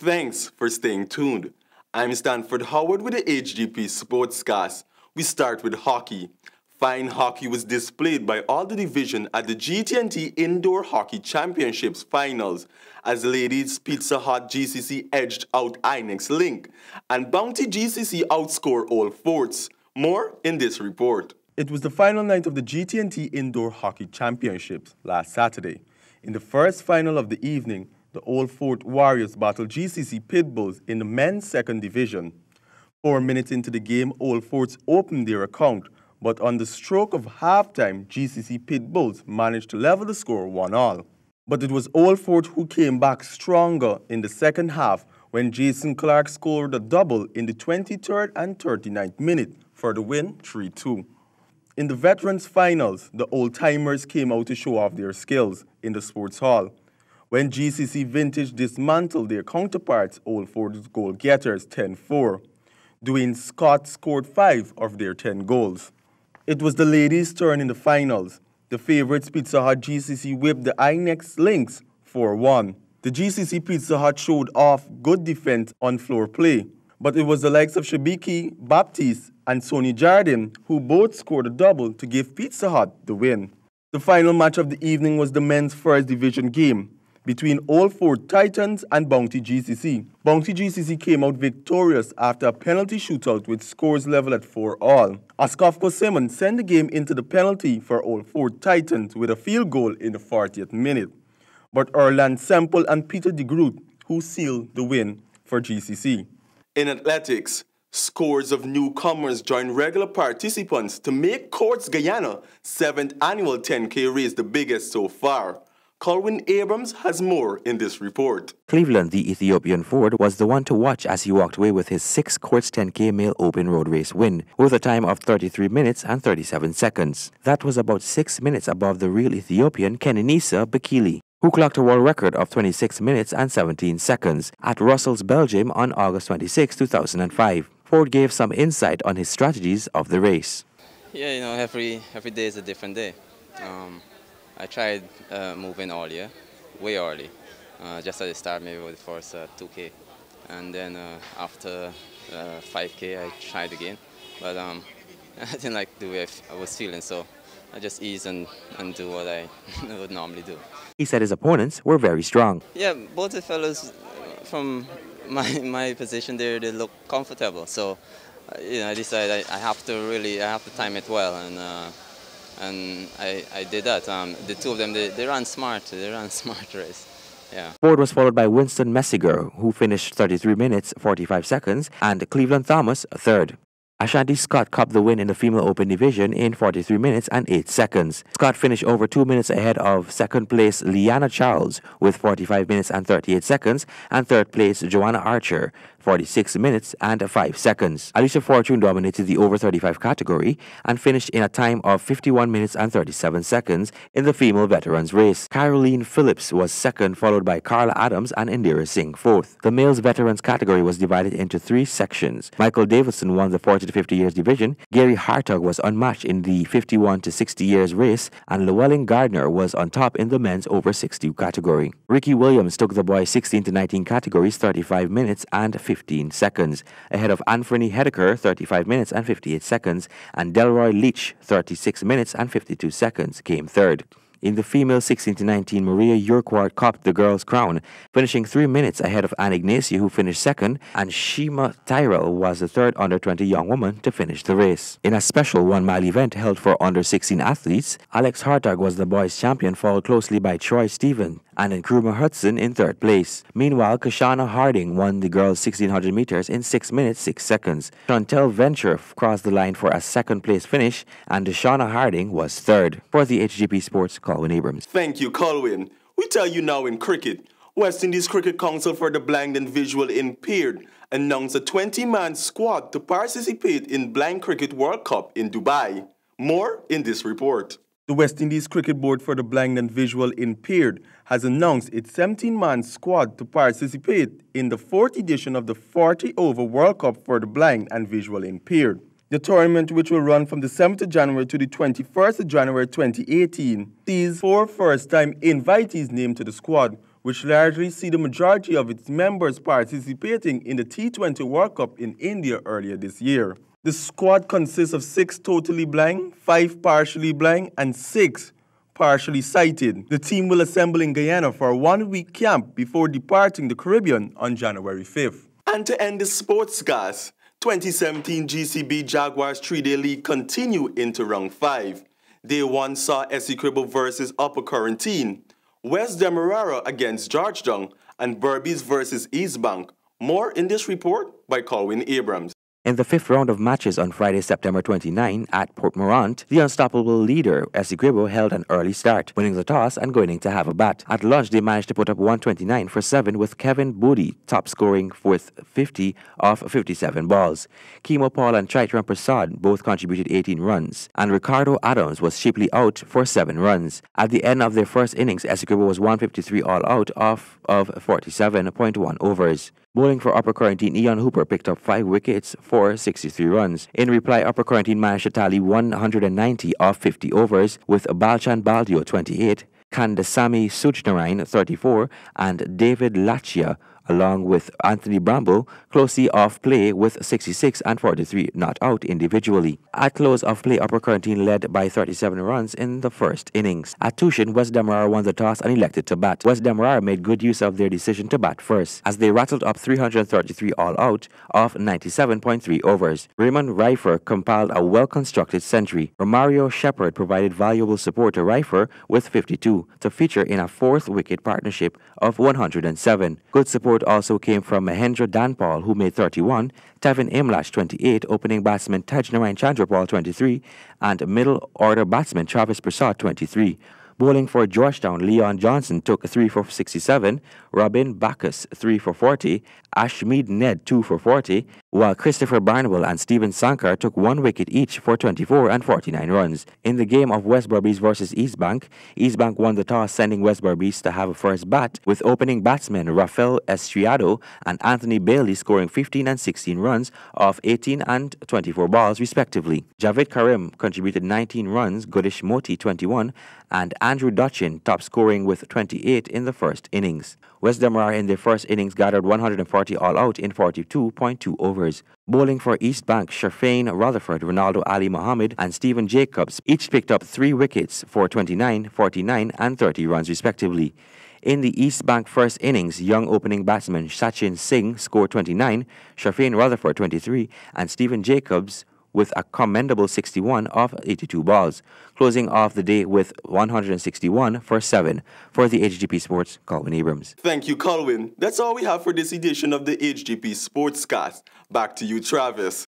Thanks for staying tuned. I'm Stanford Howard with the Hgp Sportscast. We start with hockey. Fine hockey was displayed by all the division at the GT&T Indoor Hockey Championships finals as ladies Pizza Hut GCC edged out Inex Link and Bounty GCC outscored Old Forts. More in this report. It was the final night of the GT&T Indoor Hockey Championships last Saturday. In the first final of the evening, the Old Fort Warriors battled GCC Pitbulls in the men's second division. 4 minutes into the game, Old Forts opened their account, but on the stroke of halftime, GCC Pitbulls managed to level the score 1-1. But it was Old Fort who came back stronger in the second half when Jason Clark scored a double in the 23rd and 39th minute for the win 3-2. In the veterans finals, the old-timers came out to show off their skills in the sports hall. When GCC Vintage dismantled their counterparts, Old Fort's goal-getters 10-4. Dwayne Scott scored 5 of their 10 goals. It was the ladies' turn in the finals. The favorites Pizza Hut GCC whipped the Inex Lynx 4-1. The GCC Pizza Hut showed off good defense on floor play, but it was the likes of Shabiki, Baptiste, and Sonny Jardin who both scored a double to give Pizza Hut the win. The final match of the evening was the men's first division game between Old Fort Titans and Bounty GCC. Bounty GCC came out victorious after a penalty shootout with scores level at 4-all. Askofko Simmons sent the game into the penalty for Old Fort Titans with a field goal in the 40th minute. But Erland Semple and Peter de Groot who sealed the win for GCC. In athletics, scores of newcomers joined regular participants to make Courts Guyana 7th annual 10K race the biggest so far. Colwyn Abrams has more in this report. Cleveland, the Ethiopian Ford, was the one to watch as he walked away with his 6th Courts 10K male open road race win, with a time of 33 minutes and 37 seconds. That was about 6 minutes above the real Ethiopian Kenenisa Bekele, who clocked a world record of 26 minutes and 17 seconds at Brussels, Belgium on August 26, 2005. Ford gave some insight on his strategies of the race. Yeah, every day is a different day. I tried moving earlier, way early, just at the start, maybe with the first 2K. And then after 5K, I tried again. But I didn't like the way I was feeling, so I just ease and do what I would normally do. He said his opponents were very strong. Yeah, both the fellows from my position there, they look comfortable. So I decided I have to time it well, and I did that. The two of them, they ran smart. They ran smart race. Yeah. Ford was followed by Winston Messiger, who finished 33 minutes, 45 seconds, and Cleveland Thomas, third. Ashanti Scott copped the win in the female open division in 43 minutes and 8 seconds. Scott finished over 2 minutes ahead of second place Liana Charles with 45 minutes and 38 seconds, and third place Joanna Archer, 46 minutes and 5 seconds. Alicia Fortune dominated the over 35 category and finished in a time of 51 minutes and 37 seconds in the female veterans race. Caroline Phillips was second, followed by Carla Adams and Indira Singh fourth. The males veterans category was divided into 3 sections. Michael Davidson won the 40 to 50 years division. Gary Hartog was unmatched in the 51 to 60 years race, and Llewellyn Gardner was on top in the men's over 60 category. Ricky Williams took the boys 16 to 19 categories 35 minutes and 15 seconds, ahead of Anthony Hedeker 35 minutes and 58 seconds, and Delroy Leach 36 minutes and 52 seconds came third. In the female 16 to 19, Maria Urquhart copped the girls' crown, finishing 3 minutes ahead of Anne Ignacio, who finished second, and Shima Tyrell was the third under-20 young woman to finish the race. In a special 1-mile event held for under-16 athletes, Alex Hartog was the boys' champion, followed closely by Troy Stephen and Nkrumah Hudson in third place. Meanwhile, Kashana Harding won the girls' 1600 meters in 6 minutes 6 seconds. Chantel Venture crossed the line for a second-place finish, and Deshauna Harding was third. For the HGP Sports, Colwyn Abrams. Thank you, Colwyn. We tell you now in cricket. West Indies Cricket Council for the Blind and Visual Impaired announced a 20-man squad to participate in Blind Cricket World Cup in Dubai. More in this report. The West Indies Cricket Board for the Blind and Visual Impaired has announced its 17-man squad to participate in the 4th edition of the 40-over World Cup for the Blind and Visual Impaired. The tournament, which will run from the 7th of January to the 21st of January 2018, sees 4 first-time invitees named to the squad, which largely see the majority of its members participating in the T20 World Cup in India earlier this year. The squad consists of 6 totally blind, 5 partially blind, and 6 partially sighted. The team will assemble in Guyana for a 1-week camp before departing the Caribbean on January 5th. And to end the Sportscast, 2017 GCB Jaguars 3-day league continue into round 5. Day 1 saw Hgptv versus Upper Quarantine, West Demerara against Georgetown, and Berbice versus East Bank. More in this report by Colwyn Abrams. In the 5th round of matches on Friday, September 29 at Port Morant, the unstoppable leader, Hgptv, held an early start, winning the toss and going to have a bat. At lunch, they managed to put up 129 for 7 with Kevin Boody top scoring with 50 off 57 balls. Kimo Paul and Chaitran Prasad both contributed 18 runs, and Ricardo Adams was cheaply out for 7 runs. At the end of their first innings, Hgptv was 153 all out of 47.1 overs. Bowling for Upper Quarantine, Ian Hooper picked up 5 wickets for 63 runs. In reply, Upper Quarantine managed to tally 190 off 50 overs with Balchan Baldio 28, Kandasamy Sujnarain 34, and David Lachia, along with Anthony Bramble, closely off play with 66 and 43 not out individually. At close of play, Upper Quarantine led by 37 runs in the first innings. At Tushin, West Demerara won the toss and elected to bat. West Demerara made good use of their decision to bat first, as they rattled up 333 all out of 97.3 overs. Raymond Rifer compiled a well-constructed century. Romario Shepard provided valuable support to Rifer with 52 to feature in a 4th wicket partnership of 107. Good support also came from Mahendra Danpal, who made 31, Tevin Imlash 28, opening batsman Tajnarain Chandrapal 23, and middle order batsman Travis Prasad 23. Bowling for Georgetown, Leon Johnson took 3 for 67, Robin Bacchus 3 for 40, Ashmead Ned 2 for 40, while Christopher Barnwell and Stephen Sankar took 1 wicket each for 24 and 49 runs. In the game of West Berbice versus East Bank won the toss, sending West Berbice to have a first bat, with opening batsmen Rafael Estriado and Anthony Bailey scoring 15 and 16 runs off 18 and 24 balls respectively. Javed Karim contributed 19 runs, Godish Moti 21, and Andrew Dutchin top scoring with 28 in the first innings. West Demerara in their first innings gathered 140 all out in 42.2 overs. Bowling for East Bank, Sharfain Rutherford, Ronaldo Ali Mohammed, and Stephen Jacobs each picked up 3 wickets for 29, 49, and 30 runs respectively. In the East Bank first innings, young opening batsman Sachin Singh scored 29, Sharfain Rutherford 23, and Stephen Jacobs with a commendable 61 off 82 balls, closing off the day with 161 for 7. For the HGP Sports, Colwyn Abrams. Thank you, Colwyn. That's all we have for this edition of the HGP Sportscast. Back to you, Travis.